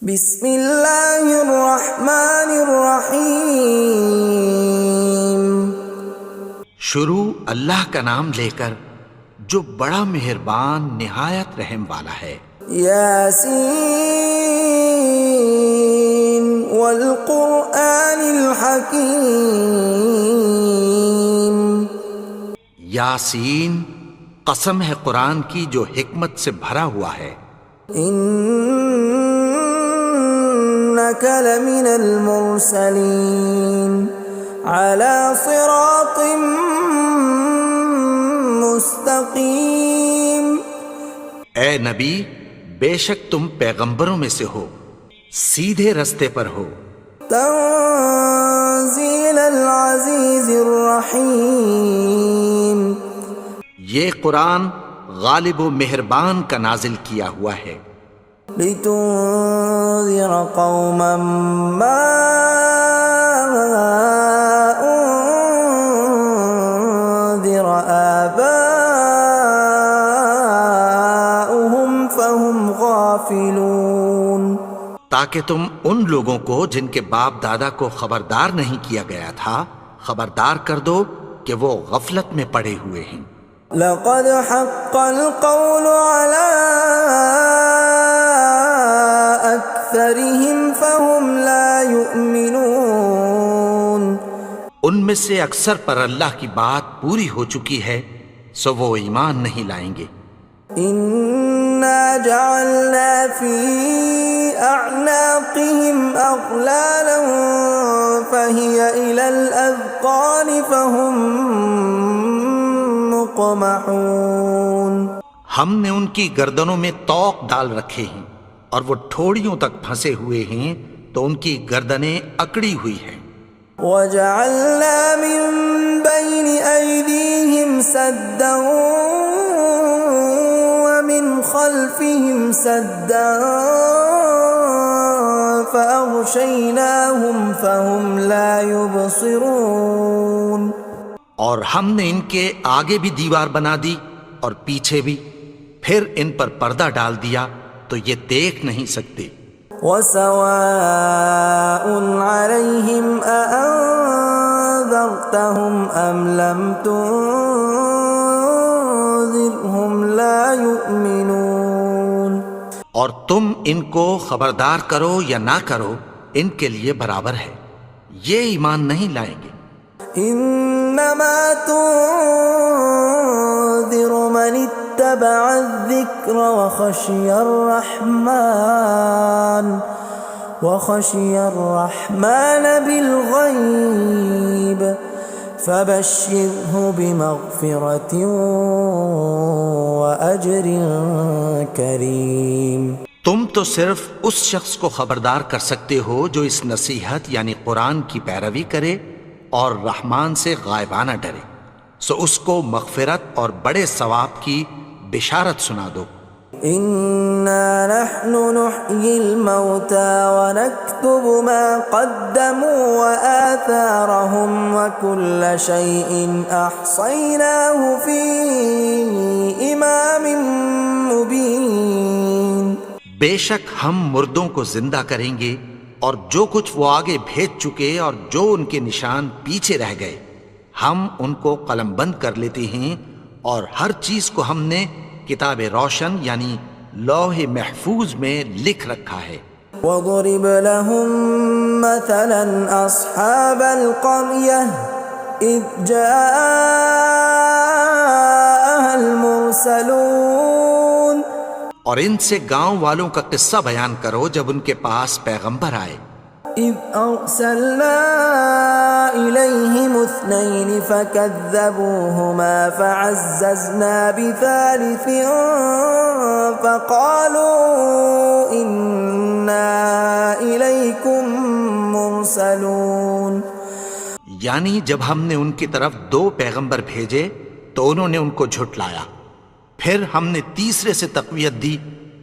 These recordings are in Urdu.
بسم اللہ الرحمن الرحیم۔ شروع اللہ کا نام لے کر جو بڑا مہربان نہایت رحم والا ہے۔ یاسین والقرآن الحکیم۔ یاسین، قسم ہے قرآن کی جو حکمت سے بھرا ہوا ہے۔ انک لمن المرسلین علی صراط مستقیم۔ اے نبی، بے شک تم پیغمبروں میں سے ہو، سیدھے رستے پر ہو۔ تنزیل العزیز الرحیم۔ یہ قرآن غالب و مہربان کا نازل کیا ہوا ہے۔ لتنذر قوما ما انذر آباؤهم فهم غافلون۔ تاکہ تم ان لوگوں کو جن کے باپ دادا کو خبردار نہیں کیا گیا تھا خبردار کر دو کہ وہ غفلت میں پڑے ہوئے ہیں۔ لقد حق القول على أكثرهم فهم لا يؤمنون۔ ان میں سے اکثر پر اللہ کی بات پوری ہو چکی ہے سو وہ ایمان نہیں لائیں گے۔ إنا جعلنا في أعناقهم أغلالا فهي إلى الأذقان فهم مقمحون۔ ہم نے ان کی گردنوں میں طوق ڈال رکھے ہیں اور وہ ٹھوڑیوں تک پھنسے ہوئے ہیں تو ان کی گردنیں اکڑی ہوئی ہیں۔ وَجَعَلْنَا مِن بَيْنِ أَيْدِيهِمْ سَدًّا وَمِنْ خَلْفِهِمْ سَدًّا فَأَغْشَيْنَاهُمْ فَهُمْ لَا يُبْصِرُونَ۔ اور ہم نے ان کے آگے بھی دیوار بنا دی اور پیچھے بھی، پھر ان پر پردہ ڈال دیا تو یہ دیکھ نہیں سکتے۔ وَسَوَاءٌ عَلَيْهِمْ أَأَنذَرْتَهُمْ أَمْ لَمْ تُنذِرْهُمْ لَا يُؤْمِنُونَ۔ اور تم ان کو خبردار کرو یا نہ کرو ان کے لیے برابر ہے، یہ ایمان نہیں لائیں گے۔ انما تنذر من اتبع الذکر وخشی الرحمن بالغیب فبشرہ بمغفرۃ واجر کریم۔ تم تو صرف اس شخص کو خبردار کر سکتے ہو جو اس نصیحت یعنی قرآن کی پیروی کرے اور رحمان سے غائبانہ ڈرے، سو اس کو مغفرت اور بڑے ثواب کی بشارت سنا دو۔ اِنَّا نَحْنُ نُحْيِي الْمَوْتَى وَنَكْتُبُ مَا قَدَّمُوا وَآثَارَهُمْ وَكُلَّ شَيْءٍ أَحْصَيْنَاهُ فِي إِمَامٍ مُبِينٍ۔ بے شک ہم مردوں کو زندہ کریں گے اور جو کچھ وہ آگے بھیج چکے اور جو ان کے نشان پیچھے رہ گئے ہم ان کو قلم بند کر لیتے ہیں، اور ہر چیز کو ہم نے کتاب روشن یعنی لوح محفوظ میں لکھ رکھا ہے۔ وَضُرِبْ لَهُم مَّثَلًا أَصْحَابَ الْقَرْيَةِ إِذْ جَاءَهَا الْمُرْسَلُونَ۔ اور ان سے گاؤں والوں کا قصہ بیان کرو جب ان کے پاس پیغمبر آئے۔ إِذْ أَرْسَلْنَا إِلَيْهِمُ اثْنَيْنِ فَكَذَّبُوهُمَا فَعَزَّزْنَا بِثَالِثٍ فَقَالُوا إِنَّا إِلَيْكُمْ مُرْسَلُونَ۔ یعنی جب ہم نے ان کی طرف دو پیغمبر بھیجے تو انہوں نے ان کو جھٹلایا، پھر ہم نے تیسرے سے تقویت دی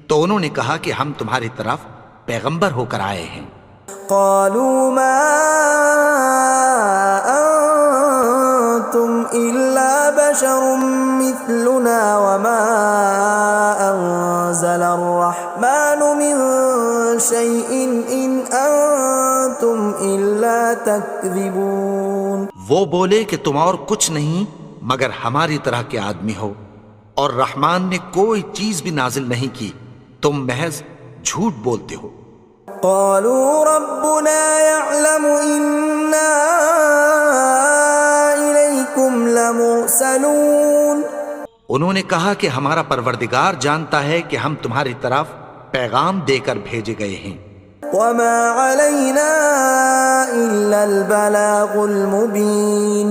تو انہوں نے کہا کہ ہم تمہاری طرف پیغمبر ہو کر آئے ہیں۔ قالوا ما انتم الا بشر مثلنا وما انزل الرحمن من شيء إن أنتم إلا تكذبون. وہ بولے کہ تم اور کچھ نہیں مگر ہماری طرح کے آدمی ہو، اور رحمان نے کوئی چیز بھی نازل نہیں کی، تم محض جھوٹ بولتے ہو. قالوا ربنا يعلم إنا إليكم لمرسلون. انہوں نے کہا کہ ہمارا پروردگار جانتا ہے کہ ہم تمہاری طرف پیغام دے کر بھیجے گئے ہیں. وما علينا إلا البلاغ المبين.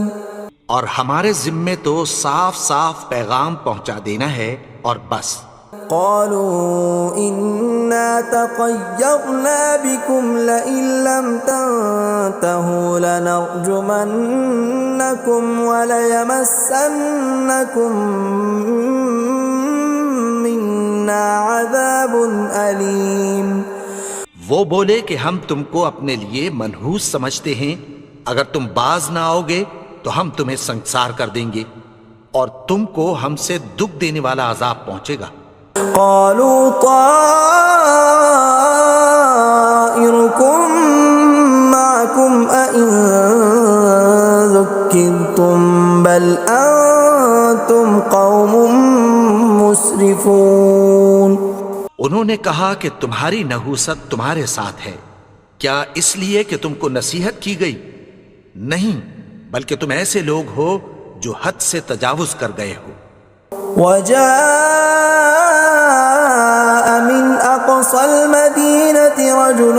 اور ہمارے ذمے تو صاف صاف پیغام پہنچا دینا ہے اور بس. قالوا إنا تطيرنا بكم لئن لم تنتهوا لنرجمنكم وليمسنكم منا عذاب أليم. وہ بولے کہ ہم تم کو اپنے لیے منحوس سمجھتے ہیں، اگر تم باز نہ آؤ گے تو ہم تمہیں سنسار کر دیں گے اور تم کو ہم سے دکھ دینے والا عذاب پہنچے گا. قالوا طائركم معكم أئن ذكرتم بل أنتم قوم مسرفون. انہوں نے کہا کہ تمہاری نحوست تمہارے ساتھ ہے، کیا اس لیے کہ تم کو نصیحت کی گئی؟ نہیں، بلکہ تم ایسے لوگ ہو جو حد سے تجاوز کر گئے ہو. وجاء من أقصى المدينة رجل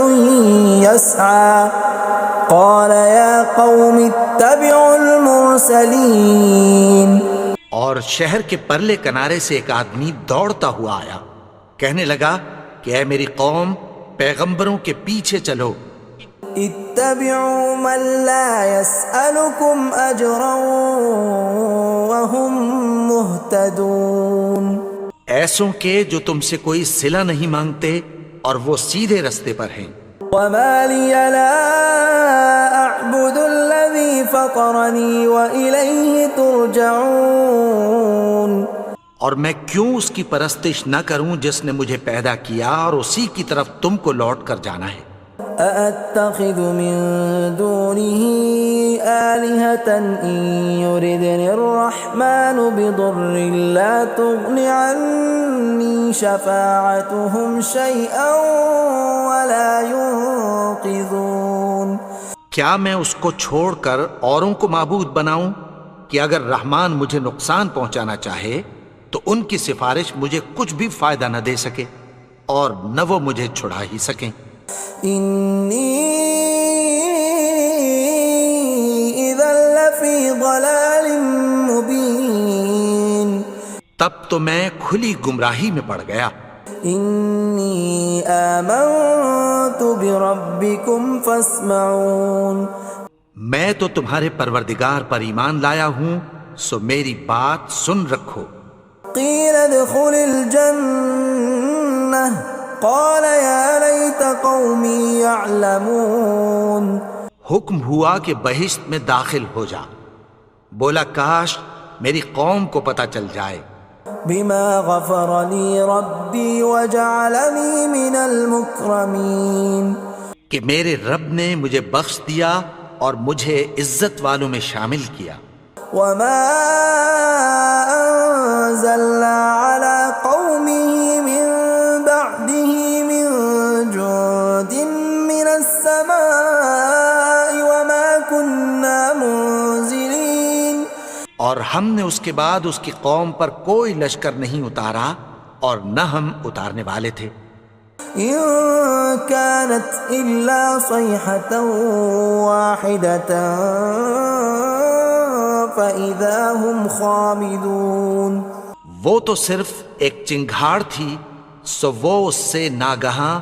يسعى قال يا قوم اتبعوا المرسلين. اور شہر کے پرلے کنارے سے ایک آدمی دوڑتا ہوا آیا، کہنے لگا کہ اے میری قوم، پیغمبروں کے پیچھے چلو. اتبعوا من لا يسألكم أجرا وهم مهتدون. ایسوں کے جو تم سے کوئی صلہ نہیں مانگتے اور وہ سیدھے رستے پر ہیں. وما لي لا أعبد الذي فطرني وإليه ترجعون. اور میں کیوں اس کی پرستش نہ کروں جس نے مجھے پیدا کیا اور اسی کی طرف تم کو لوٹ کر جانا ہے. أأتخذ من دونه آلهة إن يردني الرحمن بضر لا تغن عني شفاعتهم شيئا ولا ينقذون. کیا میں اس کو چھوڑ کر اوروں کو معبود بناؤں کہ اگر رحمان مجھے نقصان پہنچانا چاہے تو ان کی سفارش مجھے کچھ بھی فائدہ نہ دے سکے اور نہ وہ مجھے چھڑا ہی سکیں. إني إذا لفي ضلال مبين. تب تو میں کھلی گمراہی میں پڑ گیا. إني آمنت بربكم فاسمعون. میں تو تمہارے پروردگار پر ایمان لایا ہوں، سو میری بات سن رکھو. قيل ادخل الجنة قال يا ليت قومي يعلمون. حکم ہوا کہ بہشت میں داخل ہو جا. بولا کاش میری قوم کو پتہ چل جائے. بما غفر لي ربي وجعلني من المكرمين. کہ میرے رب نے مجھے بخش دیا اور مجھے عزت والوں میں شامل کیا. وما أنزلنا على قومه من بعده من جند من السماء وما كنا منزلين. اور ہم نے اس کے بعد اس کی قوم پر کوئی لشکر نہیں اتارا اور نہ ہم اتارنے والے تھے. إن كانت إلا صيحة واحدة فإذا هم خامدون. وہ تو صرف ایک چنگھاڑ تھی، سو وہ اس سے ناگہاں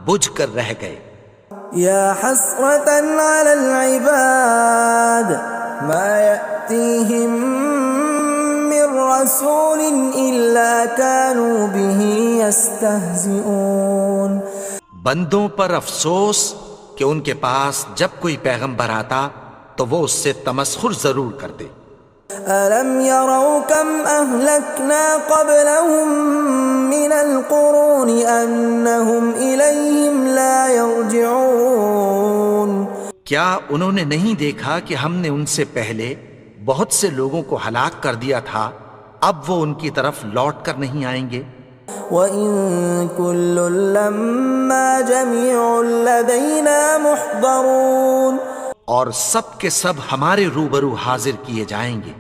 بجھ کر رہ گئے. يا حسرة على العباد ما يأتيهم من رسول إلا كانوا به يستهزئون. بندوں پر افسوس کہ ان کے پاس جب کوئی پیغمبر آتا تو وہ اس سے تمسخر ضرور کرتے. ألم يروا كم أهلكنا قبلهم من القرون أنهم إليهم لا يرجعون کیا انہوں نے نہیں دیکھا کہ ہم نے ان سے پہلے بہت سے لوگوں کو ہلاک کر دیا تھا، اب وہ ان کی طرف لوٹ کر نہیں آئیں گے؟ وَإِن كُلٌّ لَّمَّا جَمِيعٌ لَّدَيْنَا مُحْضَرُونَ اور سب کے سب ہمارے روبرو حاضر کیے جائیں گے۔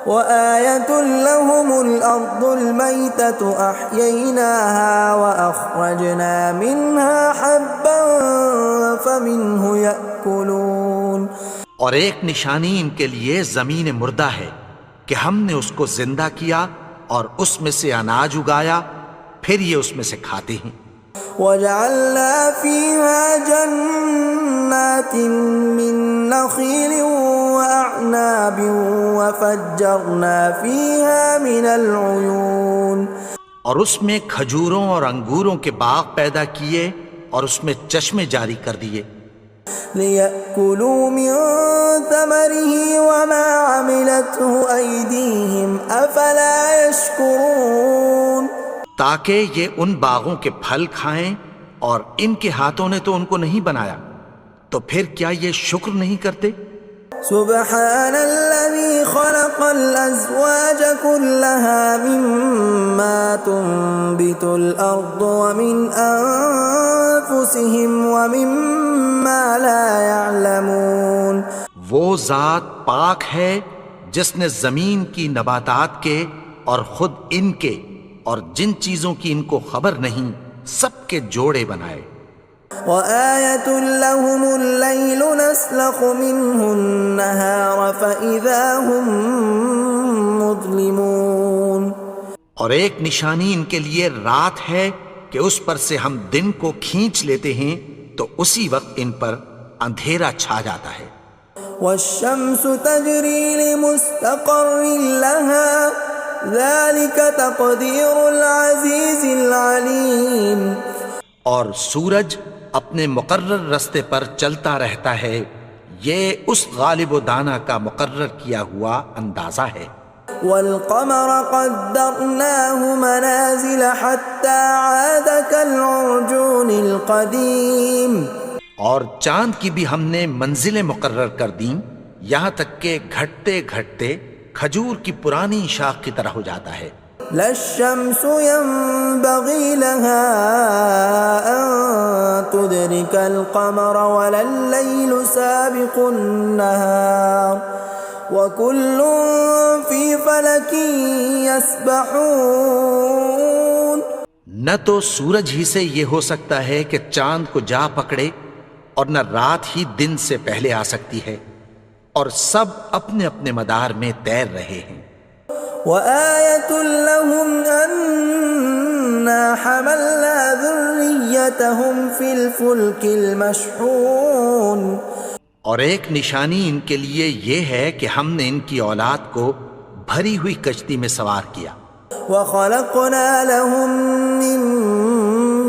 وَآيَةٌ لَّهُمُ الْأَرْضُ الْمَيْتَةُ أَحْيَيْنَاهَا وَأَخْرَجْنَا مِنْهَا حَبًّا فَمِنْهُ يَأْكُلُونَ اور ایک نشانی ان کے لیے زمین مردہ ہے کہ ہم نے اس کو زندہ کیا اور اس میں سے اناج اگایا، پھر یہ اس میں سے کھاتے ہیں۔ وَجَعَلْنَا فِيهَا جَنَّاتٍ مِّن نَّخِيلٍ وَأَعْنَابٍ وَفَجَّرْنَا فِيهَا مِنَ الْعُيُونِ اور اس میں کھجوروں اور انگوروں کے باغ پیدا کیے اور اس میں چشمے جاری کر دیے، لِيَأْكُلُوا مِن ثَمَرِهِ وَمَا عَمِلَتْهُ أَيْدِيهِمْ أَفَلَا يَشْكُرُونَ تاکہ یہ ان باغوں کے پھل کھائیں، اور ان کے ہاتھوں نے تو ان کو نہیں بنایا، تو پھر کیا یہ شکر نہیں کرتے؟ سبحان الذي خلق الأزواج كلها مما تنبت الأرض ومن أنفسهم ومما لا يعلمون وہ ذات پاک ہے جس نے زمین کی نباتات کے اور خود ان کے اور جن چیزوں کی ان کو خبر نہیں سب کے جوڑے بنائے۔ وَآيَةٌ لَّهُمُ اللَّيْلُ نَسْلَخُ مِنْهُ النَّهَارَ فَإِذَا هُم مُظْلِمُونَ اور ایک نشانی ان کے لیے رات ہے کہ اس پر سے ہم دن کو کھینچ لیتے ہیں تو اسی وقت ان پر اندھیرا چھا جاتا ہے۔ وَالشَّمْسُ تَجْرِي لِمُسْتَقَرٍّ لَّهَا ذَلِكَ تَقْدِيرُ الْعَزِيزِ الْعَلِيمِ اور سورج اپنے مقرر رستے پر چلتا رہتا ہے، یہ اس غالب و دانا کا مقرر کیا ہوا اندازہ ہے۔ وَالْقَمَرَ قَدَّرْنَاهُ مَنَازِلَ حَتَّى عَادَ كَالْعُرْجُونِ الْقَدِيمِ اور چاند کی بھی ہم نے منزلیں مقرر کر دیں، یہاں تک کہ گھٹتے گھٹتے کھجور کی پرانی شاخ کی طرح ہو جاتا ہے۔ لا الشمس ينبغي لها أن تدرك القمر ولا الليل سابق النهار وكل في فلك يسبحون نہ تو سورج ہی سے یہ ہو سکتا ہے کہ چاند کو جا پکڑے، اور نہ رات ہی دن سے پہلے آ سکتی ہے، اور سب اپنے اپنے مدار میں تیر رہے ہیں۔ وَآيَةٌ لَّهُمْ أَنَّا حَمَلْنَا ذُرِّيَّتَهُمْ فِي الْفُلْكِ الْمَشْحُونِ اور ایک نشانی ان کے لیے یہ ہے کہ ہم نے ان کی اولاد کو بھری ہوئی کشتی میں سوار کیا۔ وَخَلَقْنَا لَهُم مِّن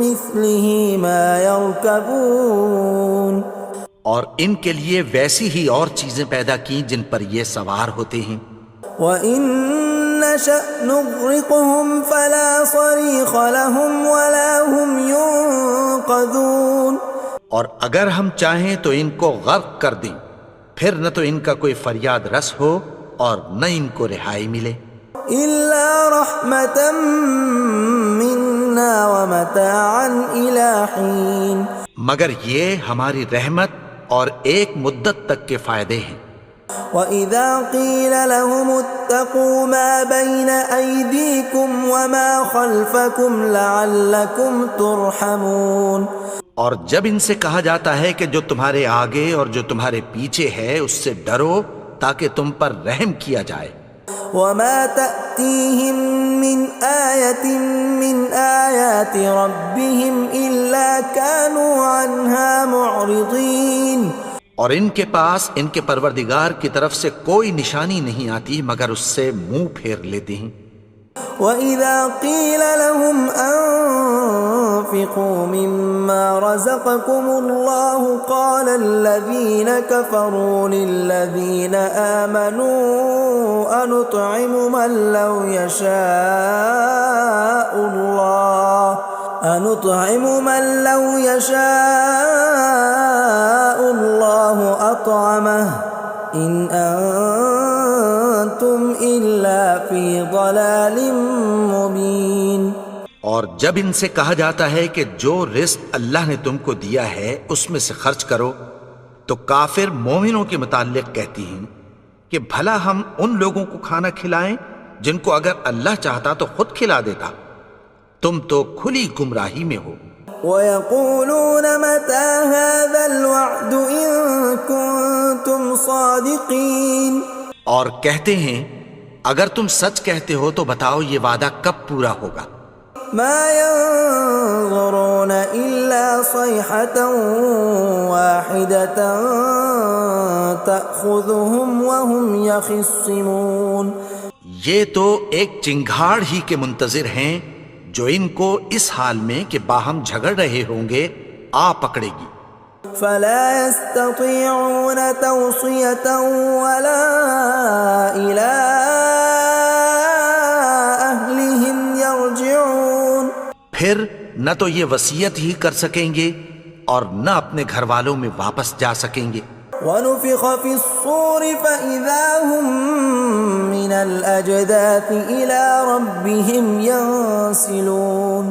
مِّثْلِهِ مَا يَرْكَبُونَ اور ان کے لیے ویسی ہی اور چیزیں پیدا کی جن پر یہ سوار ہوتے ہیں۔ وَإِن نَّشَأْ نُغْرِقْهُمْ فَلَا صَرِيخَ لَهُمْ وَلَا هُمْ يُنقَذُونَ اور اگر ہم چاہیں تو ان کو غرق کر دیں، پھر نہ تو ان کا کوئی فریاد رس ہو اور نہ ان کو رہائی ملے۔ إِلَّا رَحْمَةً مِّنَّا وَمَتَاعًا إِلَىٰ حِينٍ مگر یہ ہماری رحمت اور ایک مدت تک کے فائدے ہیں۔ وَإِذَا قِيلَ لَهُمُ اتَّقُوا مَا بَيْنَ أَيْدِيكُمْ وَمَا خَلْفَكُمْ لَعَلَّكُمْ تُرْحَمُونَ اور جب ان سے کہا جاتا ہے کہ جو تمہارے آگے اور جو تمہارے پیچھے ہے اس سے ڈرو تاکہ تم پر رحم کیا جائے۔ وَمَا تَأْتِيهِم مِّنْ آيَةٍ مِّنْ آيَاتِ رَبِّهِمْ إِلَّا كَانُوا عَنْهَا مُعْرِضِينَ اور ان کے پاس ان کے پروردگار کی طرف سے کوئی نشانی نہیں آتی مگر اس سے منہ پھیر لیتے ہیں۔ وَإِذَا قِيلَ لَهُمْ وأنفقوا مما رزقكم الله قال الذين كفروا للذين آمنوا أنطعم من لو يشاء الله أطعمه إن أنتم إلا في ضلال مبين۔ اور جب ان سے کہا جاتا ہے کہ جو رزق اللہ نے تم کو دیا ہے اس میں سے خرچ کرو، تو کافر مومنوں کے متعلق کہتی ہیں کہ بھلا ہم ان لوگوں کو کھانا کھلائیں جن کو اگر اللہ چاہتا تو خود کھلا دیتا، تم تو کھلی گمراہی میں ہو۔ وَيَقُولُونَ مَتَى هَذَا الْوَعْدُ إِن كُنتُمْ صَادِقِينَ، اور کہتے ہیں اگر تم سچ کہتے ہو تو بتاؤ یہ وعدہ کب پورا ہوگا۔ مَا يَنظُرُونَ إِلَّا صَيْحَةً وَاحِدَةً تَأْخُذُهُمْ وَهُمْ يَخِصِّمُونَ، یہ تو ایک چنگھاڑ ہی کے منتظر ہیں جو ان کو اس حال میں کہ باہم جھگڑ رہے ہوں گے آ پکڑے گی۔ فَلَا يَسْتَطِيعُونَ تَوْصِيَةً وَلَا إِلَىٰ أَهْلِهِمْ يَرْجِعُونَ، پھر نہ تو یہ وصیت ہی کر سکیں گے اور نہ اپنے گھر والوں میں واپس جا سکیں گے۔ وَنُفِخَ فِي الصُّورِ فَإِذَا هُم مِّنَ الْأَجْدَاثِ إِلَىٰ رَبِّهِمْ يَنسِلُونَ،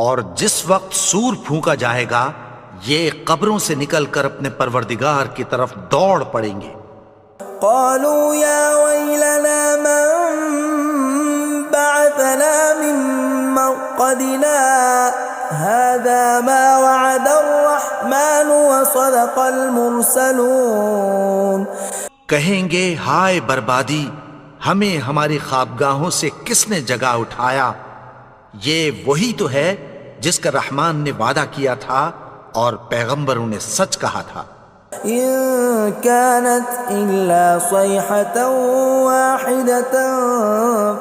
اور جس وقت سور پھونکا جائے گا یہ قبروں سے نکل کر اپنے پروردگار کی طرف دوڑ پڑیں گے۔ قَالُوا يَا وَيْلَنَا مَن بَعَثَنَا مِن مَّرْقَدِنَا هَٰذَا مَا وَعَدَ الرَّحْمَٰنُ وَصَدَقَ الْمُرْسَلُونَ، کہیں گے ہائے بربادی، ہمیں ہماری خوابگاہوں سے کس نے جگا اٹھایا، یہ وہی تو ہے جس کا رحمان نے وعدہ کیا تھا اور پیغمبروں نے سچ کہا تھا۔ إِن كَانَتْ إِلَّا صَيْحَةً وَاحِدَةً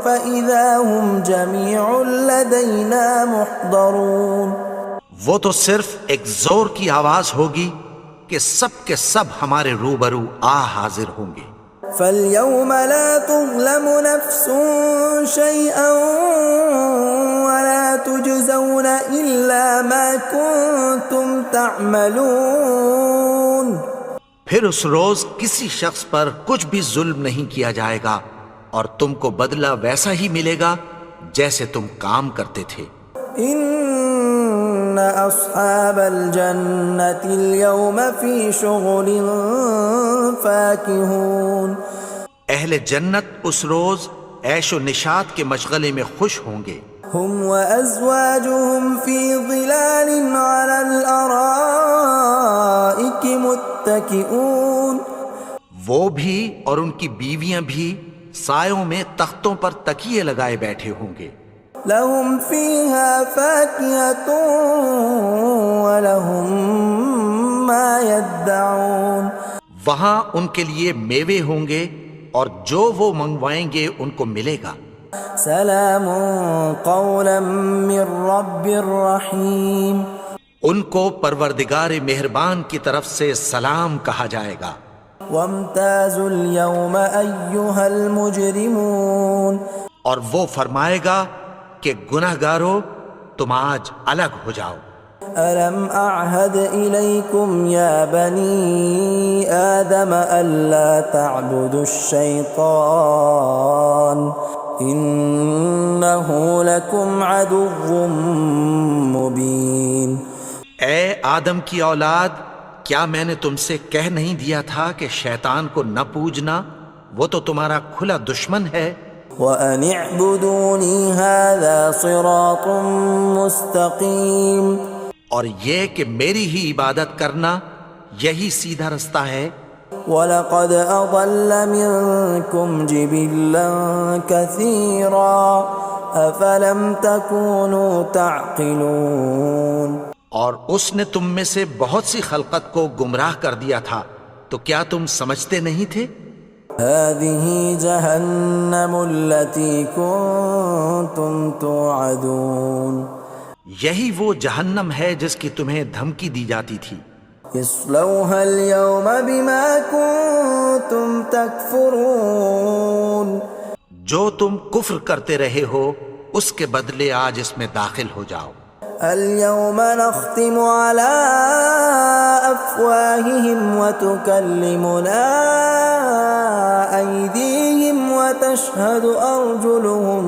فَإِذَا هُمْ جَمِيعٌ لَدَيْنَا مُحْضَرُونَ، وہ تو صرف ایک زور کی آواز ہوگی کہ سب کے سب ہمارے روبرو آ حاضر ہوں گے۔ فَالْيَوْمَ لَا تُظْلَمُ نَفْسٌ شَيْئًا وَلَا تُجْزَوْنَ إِلَّا مَا كُنتُمْ تَعْمَلُونَ، پھر اس روز کسی شخص پر کچھ بھی ظلم نہیں کیا جائے گا اور تم کو بدلہ ویسا ہی ملے گا جیسے تم کام کرتے تھے۔ إِنَّ أَصْحَابَ الْجَنَّةِ الْيَوْمَ فِي شُغُلٍ فَاكِهُونَ، اہل جنت اس روز عیش و نشاط کے مشغلے میں خوش ہوں گے۔ هُمْ وَأَزْوَاجُهُمْ فِي ظِلَالٍ عَلَى الْأَرَائِكِ مُتَّكِئُونَ، وہ بھی اور ان کی بیویاں بھی سایوں میں تختوں پر تکیے لگائے بیٹھے ہوں گے۔ لَهُمْ فِيهَا فَاكِهَةٌ وَلَهُمْ مَا يَدَّعُونَ، وہاں ان کے لیے میوے ہوں گے اور جو وہ منگوائیں گے ان کو ملے گا۔ سلام قولا من رب رحیم، ان کو پروردگار مہربان کی طرف سے سلام کہا جائے گا۔ وامتازوا اليوم ایھا المجرمون، اور وہ فرمائے گا کہ گنہگارو تم آج الگ ہو جاؤ۔ ألم أعهد إليكم يا بني آدم ألا تعبدوا الشيطان إنه لكم عدو مبين۔ اے آدم کی اولاد، کیا میں نے تم سے کہہ نہیں دیا تھا کہ شیطان کو نہ پوجنا، وہ تو تمہارا کھلا دشمن ہے۔ وَأَنِ اعْبُدُونِي هَذَا صِرَاطٌ مُسْتَقِيمٌ، اور یہ کہ میری ہی عبادت کرنا یہی سیدھا رستہ ہے۔ وَلَقَدْ أَضَلَّ مِنْكُمْ جِبِلًّا كَثِيرًا أَفَلَمْ تَكُونُوا تَعْقِلُونَ، اور اس نے تم میں سے بہت سی خلقت کو گمراہ کر دیا تھا، تو کیا تم سمجھتے نہیں تھے؟ هَذِهِ جَهَنَّمُ الَّتِي كُنْتُمْ تُوعَدُونَ، یہی وہ جہنم ہے جس کی تمہیں دھمکی دی جاتی تھی. اصلوها اليوم بما كنتم تكفرون. جو تم کفر کرتے رہے ہو اس کے بدلے آج اس میں داخل ہو جاؤ. اليوم نختم على أفواههم وتكلمنا أيديهم وتشهد أرجلهم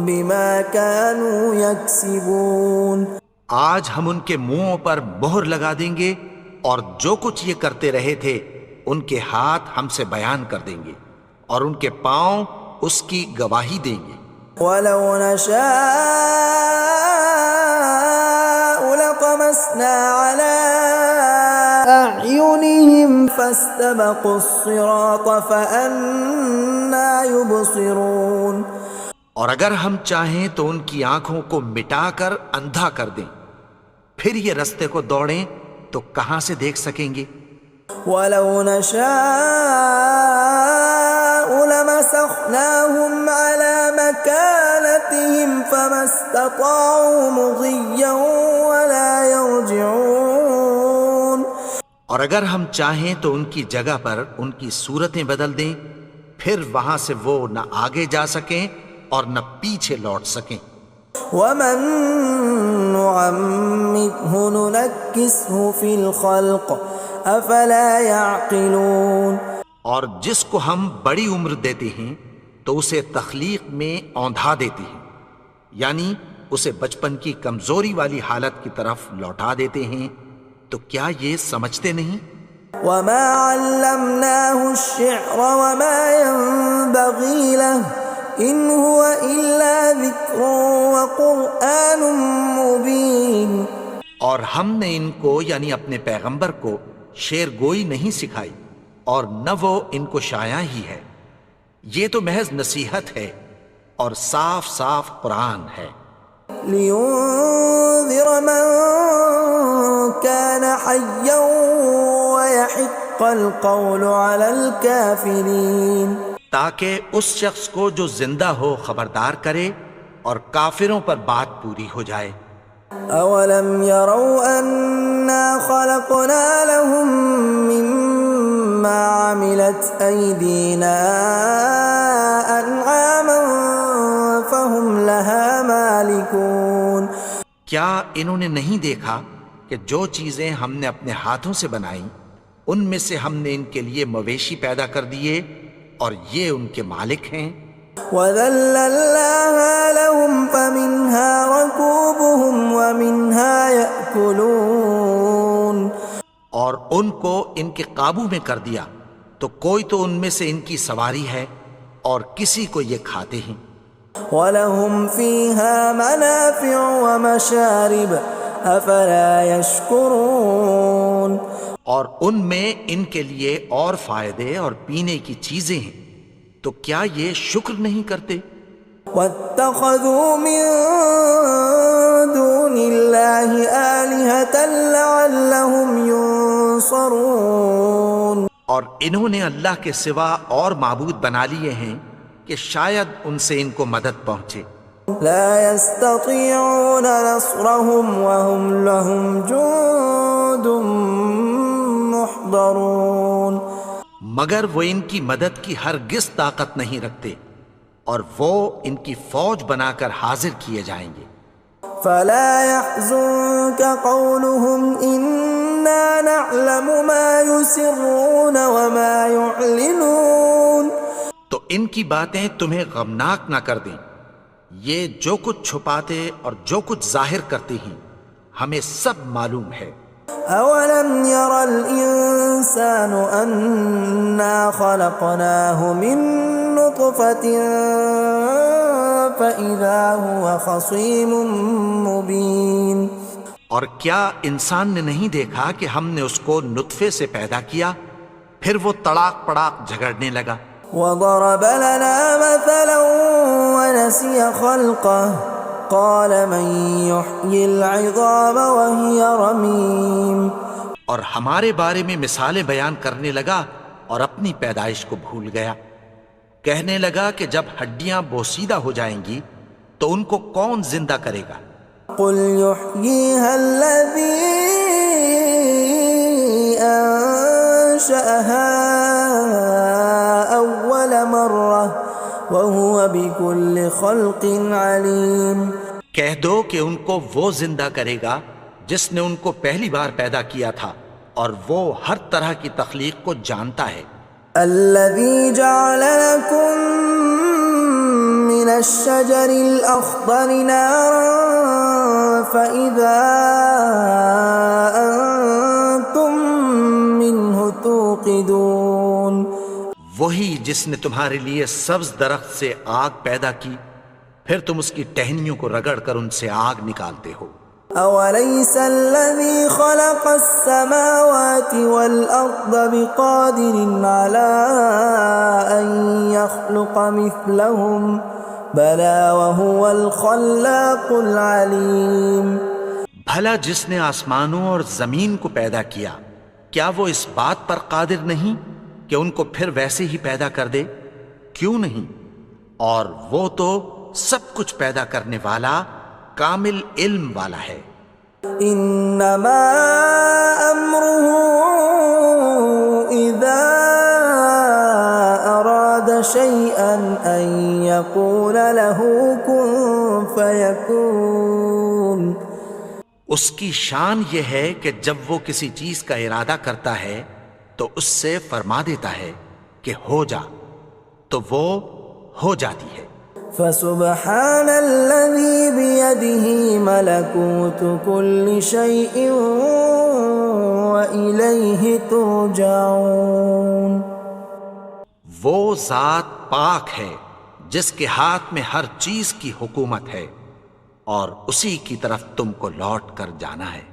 بما كانوا يكسبون. آج ہم ان کے منہوں پر مہر لگا دیں گے اور جو کچھ یہ کرتے رہے تھے ان کے ہاتھ ہم سے بیان کر دیں گے اور ان کے پاؤں اس کی گواہی دیں گے. ولو نشاء لطمسنا على أعينهم فاستبقوا الصراط فأنى يبصرون. اور اگر ہم چاہیں تو ان کی آنکھوں کو مٹا کر اندھا کر دیں، پھر یہ رستے کو دوڑیں تو کہاں سے دیکھ سکیں گے. ولو نشاء لمسخناهم على مكانتهم فما استطاعوا مضيا ولا يرجعون. اور اگر ہم چاہیں تو ان کی جگہ پر ان کی صورتیں بدل دیں، پھر وہاں سے وہ نہ آگے جا سکیں اور نہ پیچھے لوٹ سکیں. ومن نعمره ننكسه في الخلق افلا يعقلون. اور جس کو ہم بڑی عمر دیتے ہیں تو اسے تخلیق میں اوندھا دیتے ہیں، یعنی اسے بچپن کی کمزوری والی حالت کی طرف لوٹا دیتے ہیں. تو کیا یہ سمجھتے نہیں؟ وما علمناه الشعر وما ينبغي له ان هو الا ذکر وقرآن مبین. اور ہم نے ان کو یعنی اپنے پیغمبر کو شعر گوئی نہیں سکھائی اور نہ وہ ان کو شایع ہی ہے، یہ تو محض نصیحت ہے اور صاف صاف قرآن ہے. لينذر من كان حيا ويحق القول على الكافرين. تاکہ اس شخص کو جو زندہ ہو خبردار کرے اور کافروں پر بات پوری ہو جائے. اولم يروا انا خلقنا لهم مما عملت ايدينا انعاما فهم لها مالكون. کیا انہوں نے نہیں دیکھا کہ جو چیزیں ہم نے اپنے ہاتھوں سے بنائیں ان میں سے ہم نے ان کے لیے مویشی پیدا کر دیے اور یہ ان کے مالک ہیں. وَذَلَّلْنَاهَا لَهُمْ فَمِنْهَا رَكُوبُهُمْ وَمِنْهَا يَأْكُلُونَ. اور ان کو ان کے قابو میں کر دیا تو کوئی تو ان میں سے ان کی سواری ہے اور کسی کو یہ کھاتے ہیں. وَلَهُمْ فِيهَا مَنَافِعُ وَمَشَارِبُ أَفَلَا يَشْكُرُونَ. اور ان میں ان کے لیے اور فائدے اور پینے کی چیزیں ہیں، تو کیا یہ شکر نہیں کرتے؟ وَاتَّخَذُوا مِن دُونِ اللَّهِ آلِهَةً لَعَلَّهُمْ يُنصَرُونَ. اور انہوں نے اللہ کے سوا اور معبود بنا لیے ہیں کہ شاید ان سے ان کو مدد پہنچے. لا يستطيعون نصرهم وهم لهم جند محضرون. مگر وہ ان کی مدد کی ہرگز طاقت نہیں رکھتے اور وہ ان کی فوج بنا کر حاضر کیے جائیں گے. فلا يحزنك قولهم إنا نعلم ما يسرون وما يعلنون. تو ان کی باتیں تمہیں غمناک نہ کر دیں، یہ جو کچھ چھپاتے اور جو کچھ ظاہر کرتے ہیں ہمیں سب معلوم ہے. أولم ير الإنسان أنا خلقناه من نطفة فإذا هو خصيم مبين. اور کیا انسان نے نہیں دیکھا کہ ہم نے اس کو نطفے سے پیدا کیا پھر وہ تڑاک پڑاک جھگڑنے لگا. وضرب لنا مثلا ونسي خلقه قال من يحيي العظام وهي رميم. اور ہمارے بارے میں مثالیں بیان کرنے لگا اور اپنی پیدائش کو بھول گیا. کہنے لگا کہ جب ہڈیاں بوسیدہ ہو جائیں گی تو ان کو کون زندہ کرے گا قل يحييها الذي أنشأها أول مرة وهو بكل خلق عليم۔ کہہ دو کہ ان کو وہ زندہ کرے گا جس نے ان کو پہلی بار پیدا کیا تھا، اور وہ ہر طرح کی تخلیق کو جانتا ہے۔ الذي جعل لكم من الشجر الأخضر نارا فإذا أنتم منه توقدون، وہی جس نے تمہارے لیے سبز درخت سے آگ پیدا کی، پھر تم اس کی ٹہنیوں کو رگڑ کر ان سے آگ نکالتے ہو۔ أوليس الذي خلق السماوات والأرض بقادر على أن يخلق مثلهم بلى وهو الخلاق العليم۔ بھلا جس نے آسمانوں اور زمین کو پیدا کیا، کیا وہ اس بات پر قادر نہیں کہ ان کو پھر ویسے ہی پیدا کر دے؟ کیوں نہیں؟ اور وہ تو سب کچھ پیدا کرنے والا، کامل علم والا ہے۔ انما امره اذا اراد شيئا ان يقول له كن فيكون۔ اس کی شان یہ ہے کہ جب وہ کسی چیز کا ارادہ کرتا ہے تو اس سے فرما دیتا ہے کہ ہو جا، تو وہ ہو جاتی ہے۔ فسبحان الذي بيده ملكوت كل شيء وإليه ترجعون۔ وہ ذات پاک ہے جس کے ہاتھ میں ہر چیز کی حکومت ہے، اور اسی کی طرف تم کو لوٹ کر جانا ہے۔